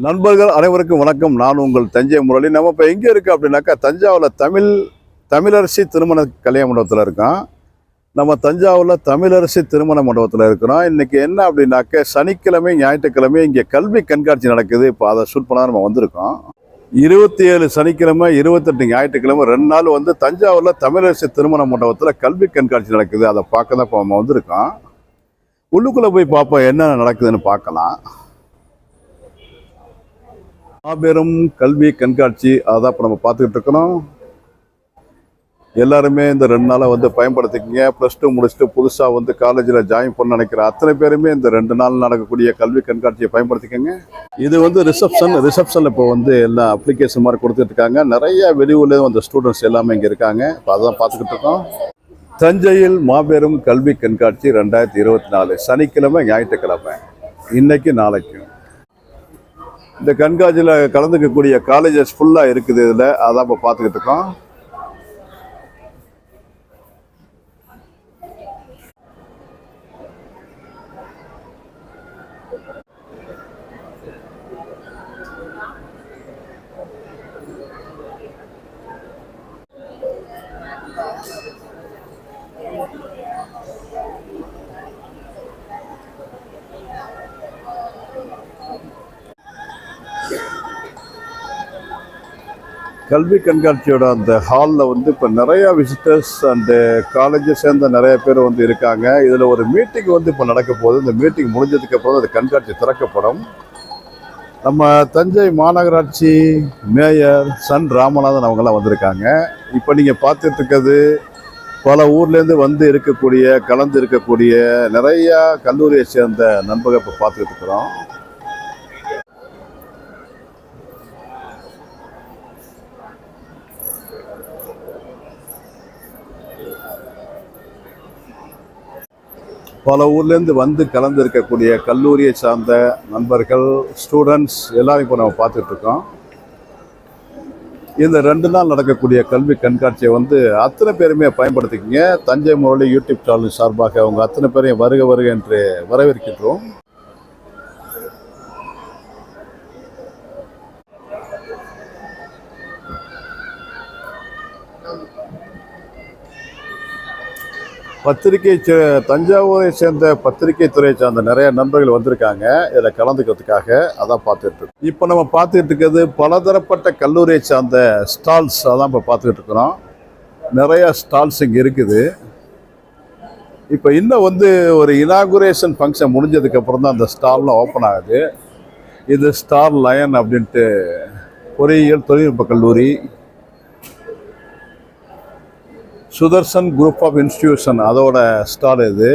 நண்பர்கள் அனைவருக்கும் வணக்கம். நான் உங்கள் தஞ்சை முரளி. நம்ம இப்போ எங்கே இருக்குது அப்படின்னாக்கா, தஞ்சாவூரில் தமிழரசி திருமண கல்யாண மண்டபத்தில் இருக்கோம். நம்ம தஞ்சாவூரில் தமிழரசி திருமண மண்டபத்தில் இருக்கிறோம். இன்றைக்கி என்ன அப்படின்னாக்க, சனிக்கிழமை ஞாயிற்றுக்கிழமை இங்கே கல்வி கண்காட்சி நடக்குது. இப்போ அதை ஷூட் பண்ண நம்ம வந்திருக்கோம். 27 சனிக்கிழமை, 28 ஞாயிற்றுக்கிழமை 2 நாள் வந்து தஞ்சாவூரில் தமிழரசி திருமண மண்டபத்தில் கல்வி கண்காட்சி நடக்குது. அதை பார்க்க தான் இப்போ நம்ம வந்திருக்கோம். உள்ளுக்குள்ளே போய் பார்ப்போம் என்னென்ன நடக்குதுன்னு பார்க்கலாம். மாபெரும் கல்வி கண்காட்சி அதான் இப்போ நம்ம பார்த்துக்கிட்டு இருக்கிறோம். எல்லாருமே இந்த 2 நாளை வந்து பயன்படுத்திக்கிங்க. +2 முடிச்சுட்டு புதுசாக வந்து காலேஜில் ஜாயின் பண்ண நினைக்கிற அத்தனை பேருமே இந்த 2 நாள் நடக்கக்கூடிய கல்வி கண்காட்சியை பயன்படுத்திக்கங்க. இது வந்து ரிசப்ஷனில் இப்போ வந்து எல்லா அப்ளிகேஷன் மாதிரி கொடுத்துட்டு இருக்காங்க. நிறைய வெளியூர்லேயும் அந்த ஸ்டூடெண்ட்ஸ் எல்லாமே இங்கே இருக்காங்க. இப்போ அதான் பார்த்துக்கிட்டு இருக்கோம். தஞ்சையில் மாபெரும் கல்வி கண்காட்சி 2024 சனிக்கிழமை ஞாயிற்றுக்கிழமை, இன்னைக்கு நாளைக்கும். இந்த கண்காட்சியில் கலந்துக்கக்கூடிய காலேஜஸ் ஃபுல்லாக இருக்குது. இதில் அதான் இப்போ பார்த்துக்கிட்டு இருக்கோம். கல்வி கண்காட்சியோட அந்த ஹாலில் வந்து இப்போ நிறையா விசிட்டர்ஸ் அண்டு காலேஜை சேர்ந்த நிறைய பேர் வந்து இருக்காங்க. இதில் ஒரு மீட்டிங் வந்து இப்போ நடக்க போகுது. இந்த மீட்டிங் முடிஞ்சதுக்கு அப்புறம் அந்த கண்காட்சி திறக்கப்படும். நம்ம தஞ்சை மாநகராட்சி மேயர் சன் ராமநாதன் அவங்கெல்லாம் வந்திருக்காங்க. இப்போ நீங்கள் பார்த்துட்டு இருக்கிறது பல ஊர்லேருந்து வந்து கலந்து இருக்கக்கூடிய நிறையா கல்லூரியை சேர்ந்த நண்பர்கள் இப்போ பார்த்துக்கிட்டு இருக்கிறோம். பல ஊர்லேருந்து வந்து கலந்து இருக்கக்கூடிய கல்லூரியை சார்ந்த நண்பர்கள், ஸ்டூடெண்ட்ஸ் எல்லாரும் இப்போ நம்ம பார்த்துட்ருக்கோம். இந்த 2 நாள் நடக்கக்கூடிய கல்வி கண்காட்சியை வந்து அத்தனை பேருமே பயன்படுத்திக்கிங்க. தஞ்சை முரளி யூடியூப் சேனல் சார்பாக அவங்க அத்தனை பேரையும் வருக என்று வரவேற்கின்றோம். தஞ்சாவூரை சேர்ந்த பத்திரிகை துறையை சார்ந்த நிறைய நண்பர்கள் வந்திருக்காங்க இதில் கலந்துக்கிறதுக்காக. அதான் பார்த்துட்டு இருக்கோம். இப்போ நம்ம பார்த்துக்கிட்டு இருக்கிறது பலதரப்பட்ட கல்லூரியை சார்ந்த ஸ்டால்ஸ். அதான் இப்போ பார்த்துக்கிட்டு இருக்கிறோம். நிறையா ஸ்டால்ஸ் இங்கே இருக்குது. இப்போ இன்னும் வந்து ஒரு இனாகுரேஷன் ஃபங்க்ஷன் முடிஞ்சதுக்கப்புறம் தான் அந்த ஸ்டால்லாம் ஓப்பன் ஆகுது. இது ஸ்டார் லயன் அப்படின்ட்டு பொறியியல் தொழில்நுட்ப கல்லூரி, சுதர்சன் குரூப் ஆஃப் இன்ஸ்டிடியூஷன் அதோட ஸ்டால் இது.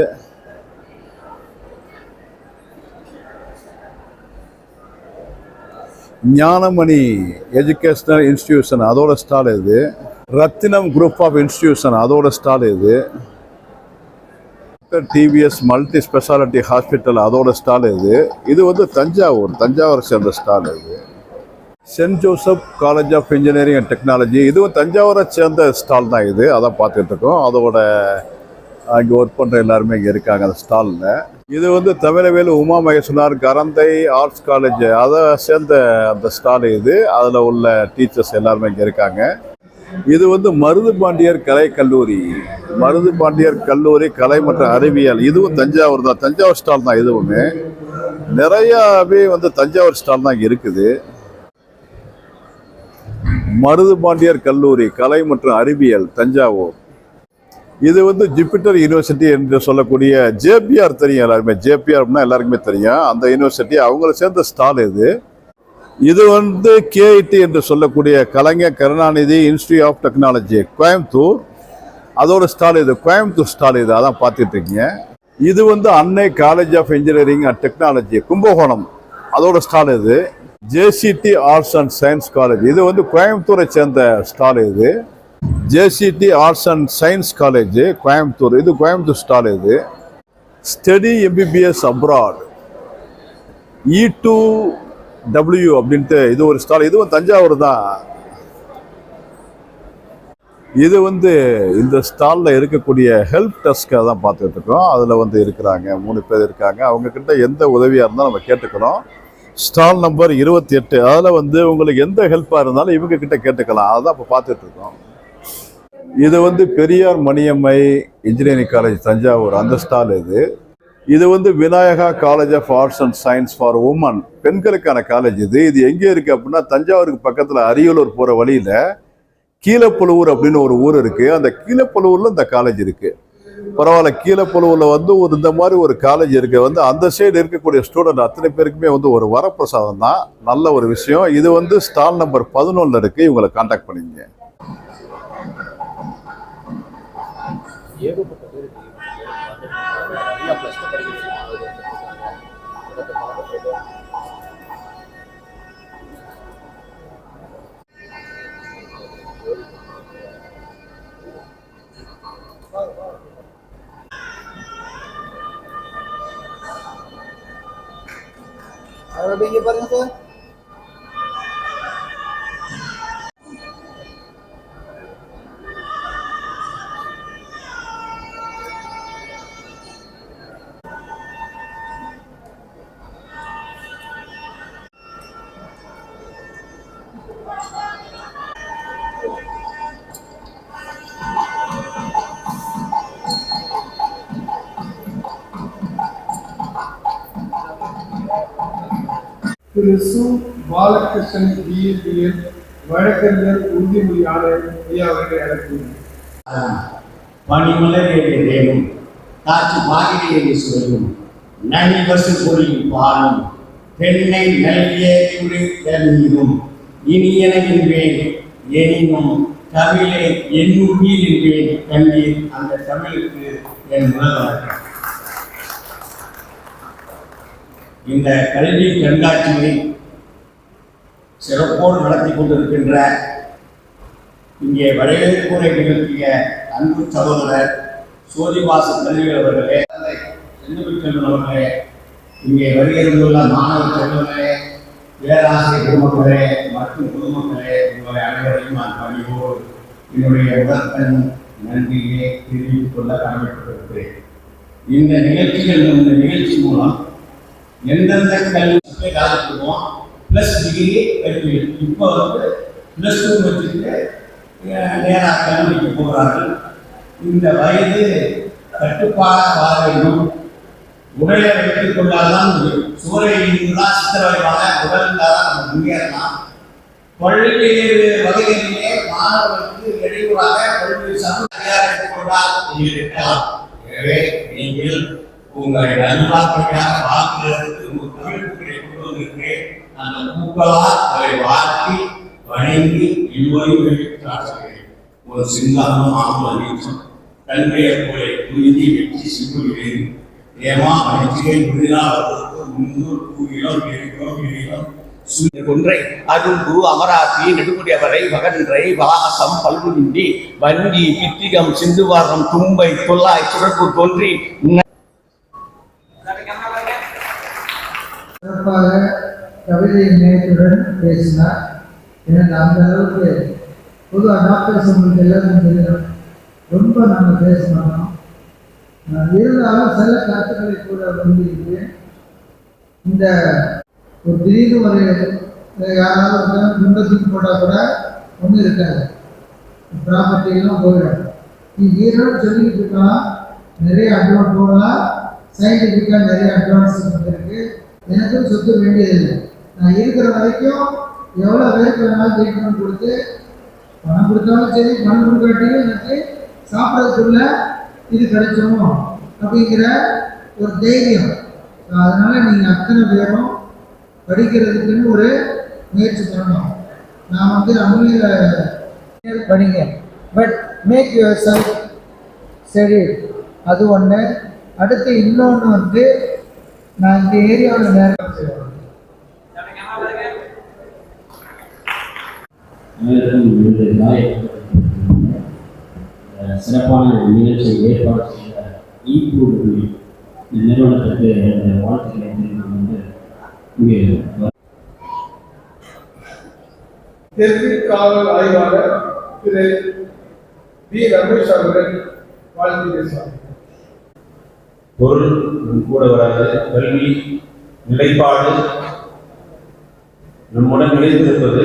ஞானமணி எஜுகேஷனல் இன்ஸ்டிடியூஷன் அதோட ஸ்டால் இது. ரத்தினம் குரூப் ஆஃப் இன்ஸ்டிடியூஷன் அதோட ஸ்டால் இது. டிவிஎஸ் மல்டி ஸ்பெஷாலிட்டி ஹாஸ்பிட்டல் அதோட ஸ்டால் இது. இது வந்து தஞ்சாவூர் சேர்ந்த ஸ்டால் இது. Saint Joseph college of engineering and technology இதுவும் தஞ்சாவூரை சேர்ந்த ஸ்டால் தான் இது. அதான் பார்த்துட்டு இருக்கோம். அதோட அங்கே ஒர்க் பண்ணுற எல்லாருமே இங்கே இருக்காங்க அந்த ஸ்டாலில். இது வந்து தமிழவேலு உமா மகேஸ்வரனார் கரந்தை ஆர்ட்ஸ் காலேஜ் அதை சேர்ந்த அந்த ஸ்டால் இது. அதில் உள்ள டீச்சர்ஸ் எல்லாருமே இங்கே இருக்காங்க. இது வந்து மருதுபாண்டியர் கல்லூரி கலை மற்றும் அறிவியல் இதுவும் தஞ்சாவூர் தான். தஞ்சாவூர் ஸ்டால் தான். இதுவுமே நிறையாவே வந்து தஞ்சாவூர் ஸ்டால் தான் இங்கே இருக்குது. மருதுபாண்டியர் கல்லூரி கலை மற்றும் அறிவியல் தஞ்சாவூர். இது வந்து ஜூபிட்டர் யூனிவர்சிட்டி என்று சொல்லக்கூடிய ஜேபிஆர் தெரியும் எல்லாருமே. ஜேபிஆர்னா எல்லாருக்குமே தெரியும். அந்த யூனிவர்சிட்டி அவங்கள சேர்ந்த ஸ்டால் இது. இது வந்து கேஐடி என்று சொல்லக்கூடிய Kalaignar Karunanidhi institute of technology Coimbatore அதோட ஸ்டால் இது. கோயம்புத்தூர் ஸ்டால் இது. அதான் பார்த்துட்டு இருக்கீங்க. இது வந்து Annai college of engineering and technology Kumbakonam அதோட ஸ்டால் இது. JCT arts and science college இது வந்து கோயம்புத்தூரை சேர்ந்த ஸ்டால் இது. JCT arts and science college Coimbatore இது கோயம்புத்தூர் ஸ்டால் இது. ஸ்டடி எம்பிபிஎஸ் அப்ராட் E2W அப்படின்ட்டு இது ஒரு ஸ்டால். இதுவும் தஞ்சாவூர் தான். இது வந்து இந்த ஸ்டாலில் இருக்கக்கூடிய ஹெல்ப் டெஸ்க்கை தான் பார்த்துட்டு இருக்கோம். அதில் வந்து இருக்கிறாங்க 3 பேர் இருக்காங்க. அவங்கக்கிட்ட எந்த உதவியாக இருந்தாலும் நம்ம கேட்டுக்கணும். Stall number 28. அதில் வந்து உங்களுக்கு எந்த ஹெல்ப்பாக இருந்தாலும் இவங்க கிட்ட கேட்டுக்கலாம். அதான் இப்போ பார்த்துட்டு இருக்கோம். இது வந்து பெரியார் மணியம்மை இன்ஜினியரிங் காலேஜ் தஞ்சாவூர், அந்த ஸ்டால் இது. இது வந்து Vinayaka college of arts and science for women, பெண்களுக்கான காலேஜ் இது. இது எங்கே இருக்குது அப்படின்னா தஞ்சாவூருக்கு பக்கத்தில் அரியலூர் போகிற வழியில் கீழப்பழுவூர் அப்படின்னு ஒரு ஊர் இருக்குது. அந்த கீழப்பழுவூரில் இந்த காலேஜ் இருக்குது. பரவாயில்ல, கீழப்பழுவூரில் வந்து இந்த மாதிரி ஒரு காலேஜ் இருக்குது. வந்து அந்த சைடு இருக்கக்கூடிய ஸ்டூடெண்ட் அத்தனை பேருக்குமே வந்து ஒரு வரப்பிரசாதம் தான். நல்ல ஒரு விஷயம். இது வந்து ஸ்டால் நம்பர் 11 இருக்குது. இவங்களை கான்டாக்ட் பண்ணிங்க. இங்க பாருங்க சார். திரு சு பாலகிருஷ்ணன் பிஎல் வழக்கறிஞர் உறுதிமொழி ஆணையர் ஐயா அவர்களை அழைக்கிறேன். பனிமலர் என்று தேவும் காற்று பாகிரி என்று சொல்லும் நனி பசு பொழியும் பாலும் பெண்ணை நல்கிய நீரும் இனியன என்பேன் எனினும் தமிழை என் உயிர் என்பேன் கண்டீர். அந்த தமிழுக்கு என் முதல் வணக்கம். இந்த கல்வி கண்காட்சியை சிறப்போடு நடத்தி கொண்டிருக்கின்ற இங்கே வரவேற்புரை நிகழ்த்திய அன்பு சகோதரர் சோதிவாச கல்வி அவர்களே, செல்வன் அவர்களே, இங்கே வருகிற மாணவ செல்வங்களே, பேராசிரியர் பெருமக்களே மற்றும் பொதுமக்களே, உங்களை அனைவரையும் நான் பணிவோடு என்னுடைய முதற்கண் நன்றியை தெரிவித்துக் கொள்ள கடமைப்பட்டிருக்கிறேன். இந்த நிகழ்ச்சி மூலம் எந்தெந்த கல்வி காலத்துக்குவோம் ப்ளஸ் டிகிரி கல்வி, இப்போ வந்து ப்ளஸ் 2 வச்சுட்டு நேராக கல்விக்கு போகிறார்கள். இந்த வயது கட்டுப்பாடாக வாழ வேண்டும். உடலை வைத்துக் கொண்டால்தான் முடியும். சூறையிலிருந்துதான் சித்திரவதைவாக உடல் இருந்தால்தான் நம்ம முன்னேறலாம். பள்ளிக்கு வகைகளிலே மாணவர்களுக்கு இடையூறாக பல்வேறு சமூக கொண்டால் இருக்கலாம். எனவே நீங்கள் உங்களை நல்வாழ்க்கையாக வாழ்க்கிறதுக்கு ஒரு தமிழ்களை கொண்டு வந்திருக்கிறேன். அந்த பூக்களால் அவரை வாழ்த்தி வணங்கி இருவரும் வெளியிட்டார்கள். ஒரு சிங்காரமான நீச்சம் கல்வியை போல உறுதி வெற்றி சிங்குகிறேன். ஏமா மகிழ்ச்சியை விருதாளர்களுக்கு முன்னூறு கூறியோம் இருக்கிறோம் கொன்றை அரும்பு அமராத்தி நெடுமுடியவரை மகன்றை வாசம் பல்குண்டி வண்டி பித்திகம் சிந்துவாரம் தும்பை தொல்லாய் சுரப்பு தோன்றி சிறப்பாக கவிதை நேயத்துடன் பேசினார். எனக்கு அந்த அளவுக்கு பொதுவாக டாக்டர்ஸ் உங்களுக்கு எல்லாருக்கும் தெரியும், ரொம்ப நாங்கள் பேச மாட்டோம். இருந்தாலும் சில கருத்துக்களை கூட வந்து இந்த ஒரு திடீர்னு ஒரு யாராவது துன்பத்துக்கு போட்டால் கூட ஒன்றும் இருக்காது, ப்ராப்பர்ட்டிலாம் போயிடும். நீ வீரன்னு சொல்லிக்கிட்டு இருக்கலாம், நிறைய அட்வான்ஸ் போடலாம், சயின்டிஃபிக்காக நிறைய அட்வான்ஸ் இருக்குது. எனக்கும் சொத்து வேண்டியதில்லை. நான் இருக்கிற வரைக்கும் எவ்வளோ பேருக்கு வேணாலும் ட்ரீட்மெண்ட் கொடுத்து பணம் கொடுத்தாலும் சரி, பணம் கொடுக்காட்டியும் எனக்கு சாப்பிட்றதுக்குள்ள இது கிடைச்சிடும் அப்படிங்கிற ஒரு தைரியம். அதனால் நீங்கள் அத்தனை பேரும் படிக்கிறதுக்குன்னு ஒரு முயற்சி பண்ணணும். நான் வந்து அமலியில் படிங்க, but make yourself study. அது ஒன்று. அடுத்து இன்னொன்று வந்து நான் இந்த ஏரியாவில் நேரம் செய்வேன். சிறப்பான நிகழ்ச்சியை ஏற்பாடு செய்த நிறுவனத்திற்கு வாழ்த்துக்களை தெரிவித்துக் கொண்டு இங்கே தெற்கு காவல் ஆய்வாளர் திரு பி ரமேஷ் அவர்கள் வாழ்த்து பேசுவார். பொருள் கூட வராது, கல்வி நிலைப்பாடு நம்முடன் நிலைத்திருப்பது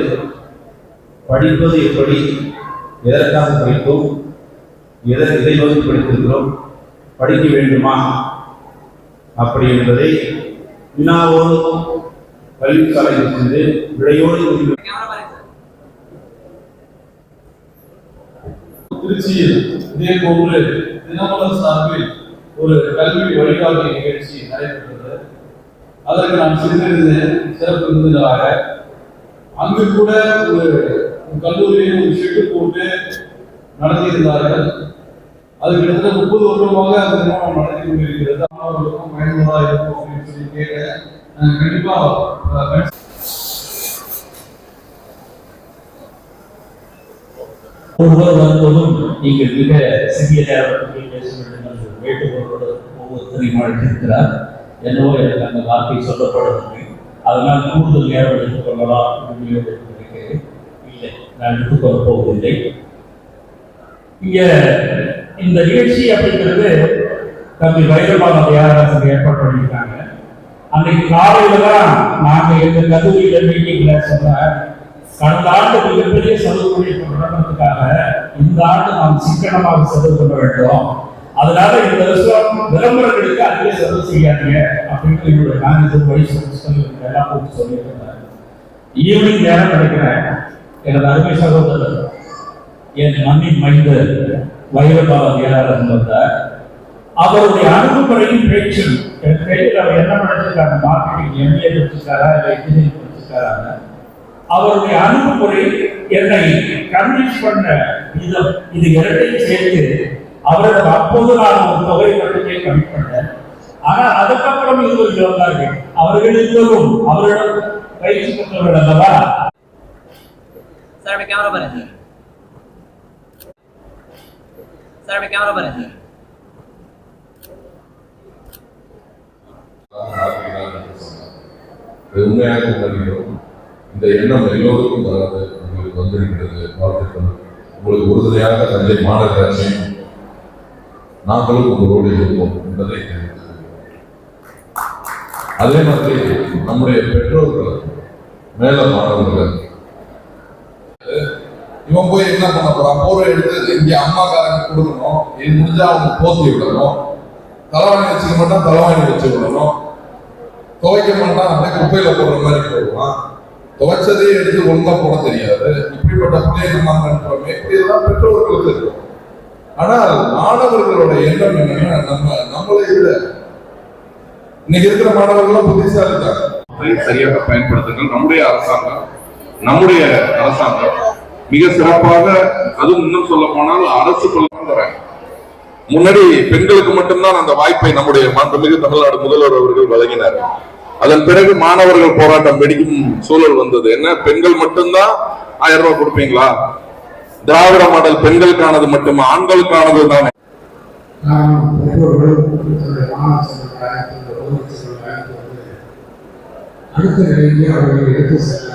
படிப்பது எப்படி, எதற்காக படித்தோம், எதை நோக்கி படித்திருக்கிறோம், படிக்க வேண்டுமா அப்படி என்பதை வினாவோடு கல்விசாலையில் சென்று விடையோடு திருச்சியில் இதே போன்று தினமலர் சார்பில் ஒரு கல்வி வழிகாட்டி நிகழ்ச்சி நடைபெற்றது. அதற்கு நான் சிறிது சிறப்பு விருந்தினராக அங்கு கூட ஒரு கல்லூரியில் ஒரு ஷெட்டு போட்டு நடத்தியிருந்தார்கள். அது கிட்டத்தட்ட 30 வருடமாக அந்த நிறுவனம் நடத்தி கொண்டிருக்கிறது. அவர்களுக்கும் பயனுள்ளதாக இருக்கும் அப்படின்னு சொல்லி கேட்டேன். கண்டிப்பா ஒருவர் வருவதும் நீங்கள் மிக சிறிய நேரத்தில் பேச வேண்டும் என்று வேண்டுகோளோடு ஒவ்வொருத்தரையும் அழைத்திருக்கிறார். என்னவோ எனக்கு அந்த வார்த்தை சொல்லப்படவில்லை. அதனால் கூடுதல் நேரம் எடுத்துக் கொள்ளலாம் என்று நினைக்கிறேன். இல்லை, நான் எடுத்துக்கொள்ள போவதில்லை. இங்க இந்த நிகழ்ச்சி அப்படிங்கிறது தம்பி வைரபால தியாகராஜன் ஏற்பாடு பண்ணியிருக்காங்க. அன்னைக்கு காலையில தான் நாங்கள் எங்கள் கல்லூரியில மீட்டிங்ல சொன்ன கடந்த ஆண்டு மிகப்பெரிய செலவு நடக்கிறதுக்காக இந்த ஆண்டு நாம் சிக்கனமாக செலவு பண்ண வேண்டும். அதனால இந்த வருஷம் விளம்பரங்களுக்கு அதிக செலவு செய்யாதீங்க அப்படின்னு என்னுடைய மேனேஜர் வைஸ் பிரின்சிபல் எல்லாம் கூப்பிட்டு சொல்லியிருந்தார். ஈவினிங் நேரம் கிடைக்கிறேன் எனது அருமை சகோதரர் என் மண்ணின் மைந்தர் வைரபால தியாகராஜன் வந்தார். அவருடைய அணுகுமுறையும் பேச்சும் எனக்கு தெரியல அவர் என்ன படிச்சிருக்காங்க, மார்க்கெட்டிங் எம்ஏ படிச்சிருக்காரா இல்லை இன்ஜினியரிங் படிச்சிருக்காராங்க. அவருடைய அணுகுமுறை என்னை கன்வின்ஸ் பண்ண விதம் இது இரண்டையும் சேர்த்து அவரிடம் அப்போது நான் ஒரு தொகை மட்டுமே கமிட் பண்ணேன். ஆனால் அதுக்கப்புறம் இருவர்கள் வந்தார்கள். அவர்கள் இருவரும் அவரிடம் பயிற்சி பெற்றவர்கள் அல்லவா. सर कैमरा पर है सर कैमरा पर है உண்மையாக வருகிறோம். இந்த எண்ணம் எல்லோருக்கும் வராது உங்களுக்கு வந்திருக்கிறது. வாழ்த்துக்கள். உங்களுக்கு உறுதுணையாக தஞ்சை மாநகராட்சி நாங்களும் உங்களோடு இருப்போம் என்பதை தெரிவித்துக் அதே மாதிரி நம்முடைய பெற்றோர்கள் மேல மாணவர்கள் இவன் போய் என்ன பண்ண போறான், போரை எடுத்து இங்க அம்மாக்காரங்க கொடுக்கணும், இது முடிஞ்சா அவங்க போத்தி விடணும், தலைவாணி வச்சுக்க மாட்டான் தலைவாணி வச்சு விடணும், துவைக்க மாட்டான் அப்படியே குப்பையில போடுற மாதிரி போடுவான், துவைச்சதே எடுத்து ஒழுங்கா போட தெரியாது. இப்படிப்பட்ட பிள்ளைங்க நம்ம அனுப்புறோமே, இப்படியெல்லாம் பெற்றோர்களுக்கு இருக்கும். ஆனால் மாணவர்களோட எண்ணம் என்னன்னா நம்மளை விட இன்னைக்கு இருக்கிற மாணவர்கள் புத்திசாலி தான். சரியாக பயன்படுத்துங்கள். நம்முடைய அரசாங்கம் மிக சிறப்பாக, அதுவும் இன்னும் சொல்ல போனால் அரசு முன்னாடி பெண்களுக்கு மட்டும்தான் அந்த வாய்ப்பை நம்முடைய மாண்புமிகு தமிழ்நாடு முதல்வர் அவர்கள் வழங்கினார். அதன் பிறகு மாணவர்கள் போராட்டம் வெடிக்கும் சூழல் வந்தது. என்ன, பெண்கள் மட்டும்தான் 1000 ரூபாய் கொடுப்பீங்களா? திராவிட மாடல் பெண்களுக்கானது மட்டும், ஆண்களுக்கானது தானே. அடுத்த நிலைக்கு அவர்களை எடுத்து செல்ல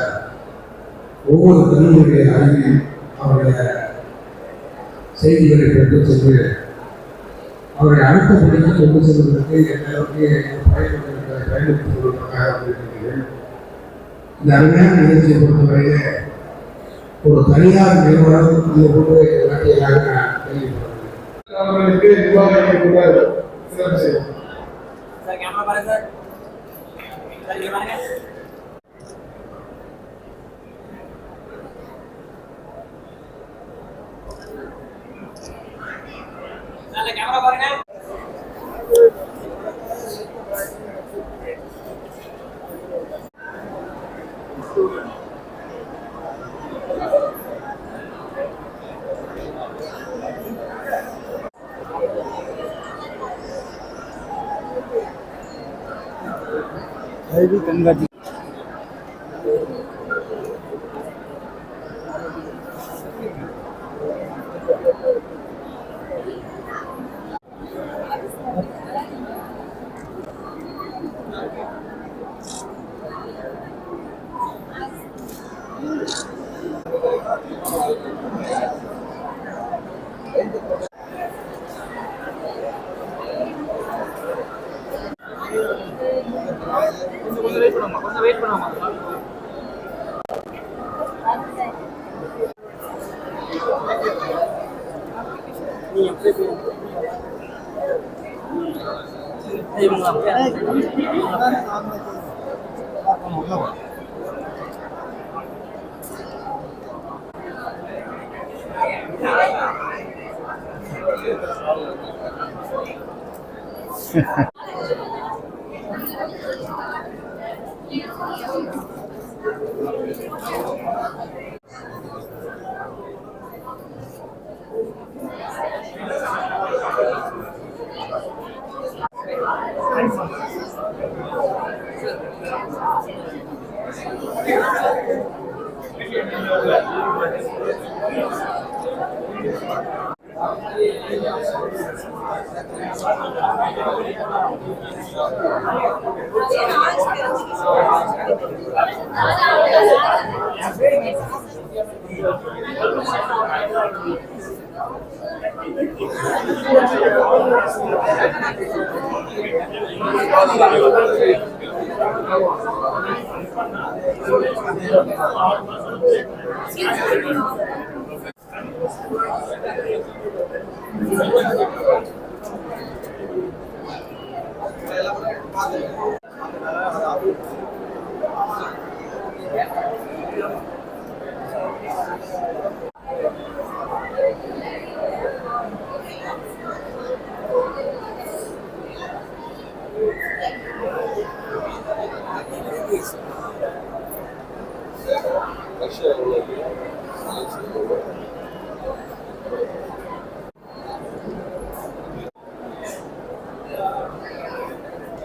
ஒவ்வொரு கல்லூரிய அறிவியும் அவருடைய செய்திகளை பெற்று சென்று அவருடைய அடுத்த பணிக்கு கொண்டு செல்வதற்கு எந்த அளவுக்கு பயன்படுத்திக் கொள்வதற்காக இருக்கிறேன். இந்த அருமையான நிகழ்ச்சியை பொறுத்தவரையே ஒரு தனியார் நிறுவனம் இந்த போன்று நடத்தியதாக நான் கேள்விப்படுகிறேன். அவர்களுக்கு நிர்வாகிகள் கூட சிறப்பு செய்யும். सर कैमरा पर है सर ये माने सर कैमरा पर है गंगा जी கொஞ்சம் வெயிட் பண்ணுவாங்க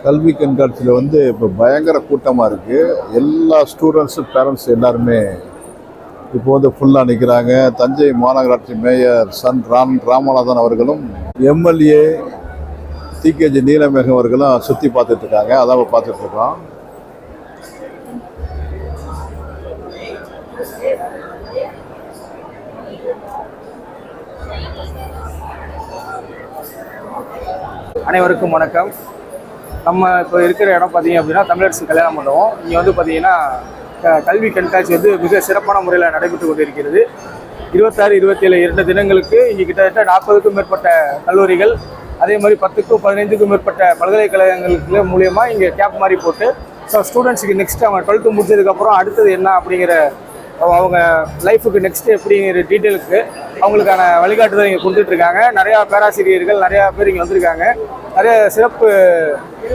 கல்வி கண்காட்சியில் வந்து இப்போ பயங்கர கூட்டமாக இருக்குது. எல்லா ஸ்டூடெண்ட்ஸு பேரண்ட்ஸ் எல்லாருமே இப்போ வந்து ஃபுல்லாக நிற்கிறாங்க. தஞ்சை மாநகராட்சி மேயர் ராமநாதன் அவர்களும் எம்எல்ஏ டிகேஜி நீலமேகம் அவர்களும் சுற்றி பார்த்துட்ருக்காங்க. அதான் பார்த்துட்ருக்கோம். அனைவருக்கும் வணக்கம். நம்ம இப்போ இருக்கிற இடம் பார்த்தீங்க அப்படின்னா தமிழரசு கல்யாண மண்டபம். இங்கே வந்து பார்த்தீங்கன்னா கல்வி கண்காட்சி வந்து மிக சிறப்பான முறையில் நடைபெற்று கொண்டிருக்கிறது. 26, 27 2 தினங்களுக்கு இங்கே கிட்டத்தட்ட 40க்கும் மேற்பட்ட கல்லூரிகள், அதே மாதிரி 10க்கும் 15க்கும் மேற்பட்ட பல்கலைக்கழகங்களுக்கு மூலியமாக இங்கே கேம்ப் மாதிரி போட்டு ஸோ ஸ்டூடெண்ட்ஸுக்கு நெக்ஸ்ட் அவங்க 12th முடிச்சதுக்கப்புறம் அடுத்தது என்ன அப்படிங்கிற அவங்க லைஃபுக்கு நெக்ஸ்ட் எப்படிங்கிற டீட்டெயிலுக்கு அவங்களுக்கான வழிகாட்டுதல் இங்கே கொடுத்துட்ருக்காங்க. நிறையா பேராசிரியர்கள் நிறையா பேர் இங்கே வந்திருக்காங்க. நிறைய சிறப்பு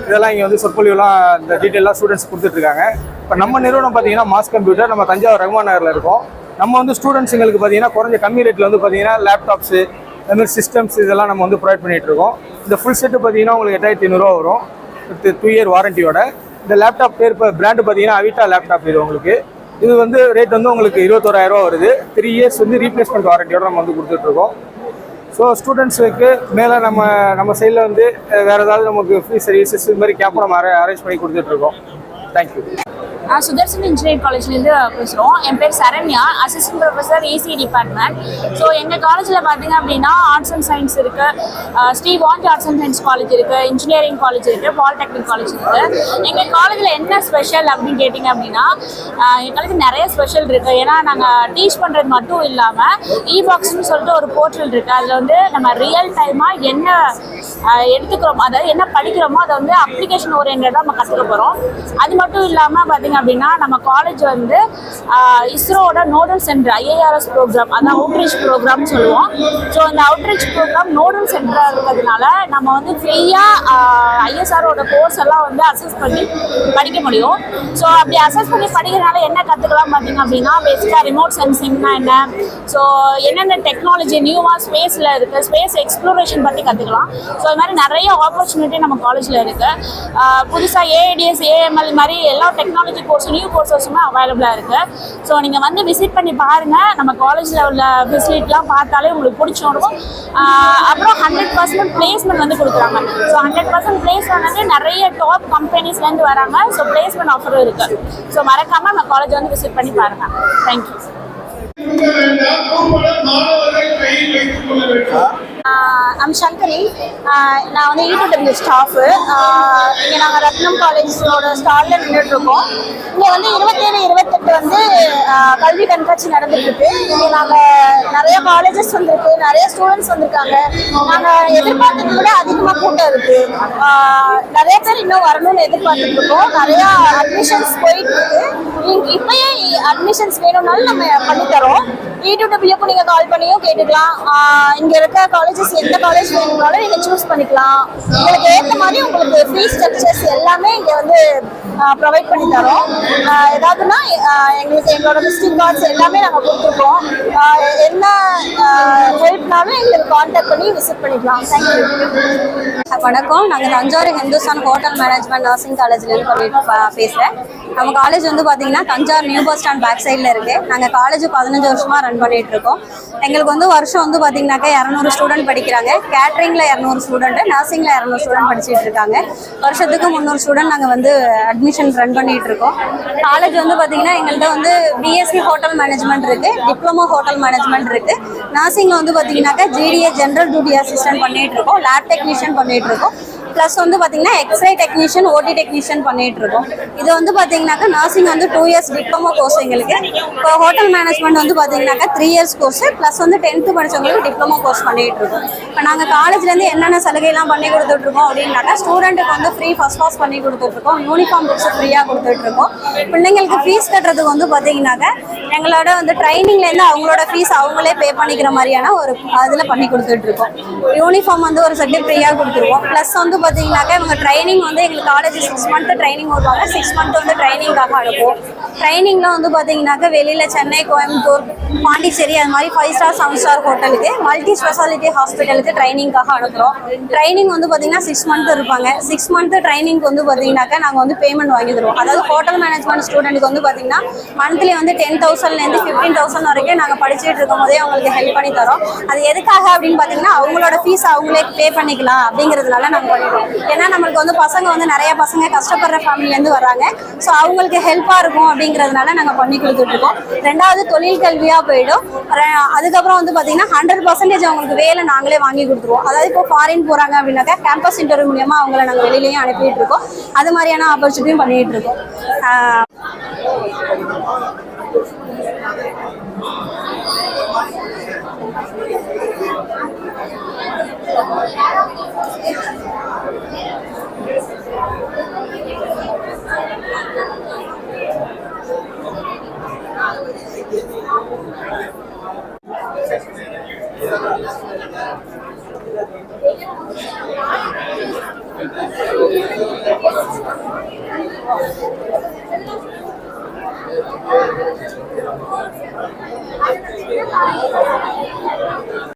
இதெல்லாம் இங்கே வந்து சொற்பொழிவுலாம் இந்த டீட்டெயிலாம் ஸ்டூடெண்ட்ஸ் கொடுத்துட்ருக்காங்க. இப்போ நம்ம நிறுவனம் பார்த்தீங்கன்னா மாஸ் கம்ப்யூட்டர், நம்ம தஞ்சாவூர் ரகுமான் நகரில் இருக்கோம். நம்ம வந்து ஸ்டூடெண்ட்ஸுங்களுக்கு பார்த்தீங்கன்னா குறைஞ்ச கம்மி ரேட்டில் வந்து பார்த்தீங்கன்னா லேப்டாப்ஸு, அதுமாதிரி சிஸ்டம்ஸ் இதெல்லாம் நம்ம வந்து ப்ரொவைட் பண்ணிகிட்ருக்கோம். இந்த ஃபுல் செட்டு பார்த்தீங்கன்னா உங்களுக்கு 8500 வரும், 2 இயர் வாரண்டியோட. இந்த லேப்டாப் பேர் இப்போ பிராண்டு பார்த்தீங்கன்னா அவிட்டா லேப்டாப். இது உங்களுக்கு இது வந்து ரேட் வந்து உங்களுக்கு 21000 வருது. 3 இயர்ஸ் வந்து ரீப்ளேஸ்மெண்ட் வாரண்டியோட நம்ம வந்து கொடுத்துட்ருக்கோம். ஸோ ஸ்டூடெண்ட்ஸுக்கு மேலே நம்ம சைடில் வந்து வேறு ஏதாவது நமக்கு ஃப்ரீ சர்வீசஸ் இது மாதிரி கேம்ப் நம்ம அரேஞ்ச் பண்ணி கொடுத்துட்ருக்கோம். தேங்க்யூ. நான் சுதர்சன் இன்ஜினியரிங் காலேஜ்லேருந்து பேசுகிறோம். என் பேர் Saranya, assistant professor ECE department. So எங்கள் காலேஜில் பார்த்தீங்க அப்படின்னா ஆர்ட்ஸ் அண்ட் சயின்ஸ் இருக்குது, Sri Vanch arts and science college இருக்குது, இன்ஜினியரிங் காலேஜ் இருக்குது, பாலிடெக்னிக் காலேஜ் இருக்குது. எங்கள் காலேஜில் என்ன ஸ்பெஷல் அப்படின்னு கேட்டிங்க அப்படின்னா எங்கள் காலேஜில் நிறைய ஸ்பெஷல் இருக்குது. ஏன்னா நாங்கள் டீச் பண்ணுறது மட்டும் இல்லாமல் இபாக்ஸ்னு சொல்லிட்டு ஒரு போர்ட்டல் இருக்குது. அதில் வந்து நம்ம ரியல் டைமாக என்ன எடுத்துக்கிறோமோ, அதாவது என்ன படிக்கிறோமோ அதை வந்து அப்ளிகேஷன் ஓரியன்டாக நம்ம கற்றுக்க போகிறோம். அது மட்டும் இல்லாமல் பார்த்தீங்க அப்படின்னா நம்ம காலேஜ் வந்து இஸ்ரோவோட நோடல் சென்டர் IIRS ப்ரோக்ராம், அதான் அவுட்ரீச் ப்ரோக்ராம்னு சொல்லுவோம். ஸோ இந்த அவுட்ரீச் ப்ரோக்ராம் நோடல் சென்டராக இருக்கிறதுனால நம்ம வந்து ஃப்ரீயாக ISRோட கோர்ஸ் எல்லாம் வந்து அசஸ் பண்ணி படிக்க முடியும். ஸோ அப்படி அசஸ் பண்ணி படிக்கிறதுனால என்ன கற்றுக்கலாம் பார்த்தீங்க அப்படின்னா பேசிக்காக ரிமோட் சென்சிங்னா என்ன, ஸோ என்னென்ன டெக்னாலஜி நியூவாக ஸ்பேஸில் இருக்குது, ஸ்பேஸ் எக்ஸ்ப்ளோரேஷன் பற்றி கற்றுக்கலாம். ஸோ அது மாதிரி நிறைய ஆப்பர்ச்சுனிட்டி நம்ம காலேஜில் இருக்குது. புதுசாக AADS AML மாதிரி எல்லா டெக்னாலஜி கோர்ஸ் நியூ கோர்சஸுமே அவைலபிளாக இருக்குது. ஸோ நீங்கள் வந்து விசிட் பண்ணி பாருங்கள். நம்ம காலேஜில் உள்ள ஃபெசிலிட்டிலாம் பார்த்தாலே உங்களுக்கு பிடிச்சிடும். அப்புறம் 100% பிளேஸ்மெண்ட் வந்து கொடுக்குறாங்க. ஸோ 100% பிளேஸ்மெண்ட் வந்து நிறைய டாப் கம்பெனிஸ்லேருந்து வராங்க. ஸோ பிளேஸ்மெண்ட் ஆஃபரும் இருக்குது. ஸோ மறக்காமல் நம்ம காலேஜ் வந்து விசிட் பண்ணி பாருங்கள். தேங்க்யூ. ஐம் சங்கரி. நான் வந்து E2W ஸ்டாஃபு. இங்கே நாங்கள் ரத்னம் காலேஜோட ஸ்டாலில் நின்றுட்டுருக்கோம். இங்கே வந்து 27-28 வந்து கல்வி கண்காட்சி நடந்துட்டுருக்கு. இங்கே நாங்கள் நிறைய காலேஜஸ் வந்திருக்கு, நிறைய ஸ்டூடெண்ட்ஸ் வந்திருக்காங்க. நாங்கள் எதிர்பார்த்ததை விட அதிகமாக கூட்டம் இருக்குது. நிறைய பேர் இன்னும் வரணும்னு எதிர்பார்த்துட்ருக்கோம். நிறையா அட்மிஷன்ஸ் போயிட்டுருக்கு. இப்போயே அட்மிஷன்ஸ் வேணும்னாலும் நம்ம பண்ணித்தரோம். E2Wக்கு நீங்கள் கால் பண்ணியும் கேட்டுக்கலாம். இங்கே இருக்க காலேஜஸ் எந்த காலேஜ் வேணும்னாலும் நீங்கள் சூஸ் பண்ணிக்கலாம். உங்களுக்கு ஏற்ற மாதிரி உங்களுக்கு ஃபீஸ் ஸ்ட்ரக்சர்ஸ் எல்லாமே இங்கே வந்து ப்ரொவைட் பண்ணி தரோம். ஏதாவதுன்னா எங்களுக்கு எங்களோட விசிட்டிங் கார்ட்ஸ் எல்லாமே நாங்கள் கொடுத்துருக்கோம். என்ன ஹெல்ப்னாலும் எங்களுக்கு கான்டாக்ட் பண்ணி விசிட் பண்ணிக்கலாம். தேங்க்யூ. வணக்கம். நாங்கள் Thanjavur Hindustan hotel management nursing காலேஜ்லேருந்து பேசுகிறேன். நம்ம காலேஜ் வந்து பார்த்தீங்கன்னா Thanjavur new bus stand back சைடில் இருக்குது. நாங்கள் காலேஜ் 15 வருஷமாக ரன் பண்ணிகிட்டு இருக்கோம். எங்களுக்கு வந்து வருஷம் வந்து பார்த்தீங்கன்னாக்கா 200 ஸ்டூடெண்ட் படிக்கிறாங்க. கேட்ரிங்கில் 200 ஸ்டூடெண்ட், நர்சிங்கில் 200 ஸ்டூடெண்ட் படிச்சுட்டு இருக்காங்க. வருஷத்துக்கு 300 ஸ்டூடெண்ட் நாங்கள் வந்து அட்மிஷன் ரன் பண்ணிகிட்டு இருக்கோம். காலேஜ் வந்து பார்த்தீங்கன்னா எங்கள்கிட்ட வந்து பிஎஸ்சி ஹோட்டல் மேனேஜ்மெண்ட் இருக்குது, டிப்ளமோ ஹோட்டல் மேனேஜ்மெண்ட் இருக்குது. நர்சிங்கில் வந்து பார்த்தீங்கன்னாக்கா ஜிடிஏ ஜென்ரல் டியூட்டி அசிஸ்டன்ட் பண்ணிகிட்டு இருக்கோம், லேப் டெக்னீஷியன் பண்ணிகிட்டு இருக்கோம். ப்ளஸ் வந்து பார்த்தீங்கன்னா எக்ஸ்ரே டெக்னீஷியன், ஓடி டெக்னீஷியன் பண்ணிட்டு இருக்கோம். இது வந்து பார்த்தீங்கன்னாக்கா நர்சிங் வந்து 2 இயர்ஸ் டிப்ளமோ கோர்ஸ் எங்களுக்கு. இப்போ ஹோட்டல் மேனேஜ்மெண்ட் வந்து பார்த்தீங்கன்னாக்கா 3 இயர்ஸ் கோர்ஸ், ப்ளஸ் வந்து 10th படித்தவங்களுக்கு டிப்ளமோ கோர்ஸ் பண்ணிட்டு இருக்கோம். இப்போ நாங்கள் காலேஜ்லேருந்து என்னென்ன சலுகைலாம் பண்ணி கொடுத்துட்ருக்கோம் அப்படின்னாக்கா ஸ்டூடெண்ட்டுக்கு வந்து ஃப்ரீ ஃபர்ஸ்ட் பாஸ் பண்ணி கொடுத்துட்ருக்கோம். யூனிஃபார்ம் புக்ஸ் ஃப்ரீயாக கொடுத்துட்ருக்கோம். பிள்ளைங்களுக்கு ஃபீஸ் கட்டுறதுக்கு வந்து பார்த்தீங்கன்னாக்கா எங்களோட வந்து ட்ரைனிங்லேருந்து அவங்களோட ஃபீஸ் அவங்களே பே பண்ணிக்கிற மாதிரியான ஒரு அதில் பண்ணி கொடுத்துட்ருக்கோம். யூனிஃபார்ம் வந்து ஒரு செட்டு ஃப்ரீயாக கொடுத்துருவோம். ப்ளஸ் வந்து பார்த்தீங்கன்னாக்கா இவங்க ட்ரைனிங் வந்து எங்களுக்கு காலேஜ் 6 மந்த் ட்ரைனிங் வருவாங்க. 6 மந்த் வந்து ட்ரைனிங்காக அனுப்புவோம். ட்ரைனிங்கில் வந்து பார்த்தீங்கன்னாக்கா வெளியில் சென்னை, கோயம்புத்தூர், பாண்டிச்சேரி அது மாதிரி 5 ஸ்டார் 7 ஸ்டார் ஹோட்டலுக்கு, மல்டி ஸ்பெஷாலிட்டி ஹாஸ்பிட்டலுக்கு ட்ரைனிங்காக அனுப்புகிறோம். ட்ரைனிங் வந்து பார்த்தீங்கன்னா 6 மந்த் இருப்பாங்க. 6 மந்த் ட்ரைனிங்க்கு வந்து பார்த்தீங்கன்னாக்கா நாங்கள் வந்து பேமெண்ட் வாங்கி தருவோம். அதாவது ஹோட்டல் மேனேஜ்மெண்ட் ஸ்டூடெண்ட்டுக்கு வந்து பார்த்தீங்கன்னா மந்த்லி வந்து 10,000லேருந்து 15,000 வரைக்கும் நாங்கள் படிச்சுட்டு இருக்கும் போதே அவங்களுக்கு ஹெல்ப் பண்ணி தரோம். அது எதுக்காக அப்படின்னு பார்த்தீங்கன்னா அவங்களோட ஃபீஸ் அவங்களே பே பண்ணிக்கலாம் அப்படிங்கிறதுனால நாங்கள் பண்ணிடுறோம். ஏன்னா நம்மளுக்கு வந்து பசங்க வந்து நிறைய பசங்க கஷ்டப்படுற ஃபேமிலிலேருந்து வராங்க. ஸோ அவங்களுக்கு ஹெல்ப்பாக இருக்கும் அப்படிங்கிறதுனால நாங்கள் பண்ணி கொடுத்துட்ருக்கோம். 2வது தொழில் கல்வியாக போயிடும். அதுக்கப்புறம் வந்து பார்த்தீங்கன்னா 100% அவங்களுக்கு வேலை நாங்களே வாங்கி கொடுத்துருவோம். அதாவது இப்போ ஃபாரின் போகிறாங்க அப்படின்னாக்கா கேம்பஸ் இன்டர்வியூ மூலியமாக அவங்கள நாங்கள் வெளியிலையும் அனுப்பிட்டு இருக்கோம். அது மாதிரியான ஆப்பர்ச்சுனிட்டியும் பண்ணிகிட்டு இருக்கோம்.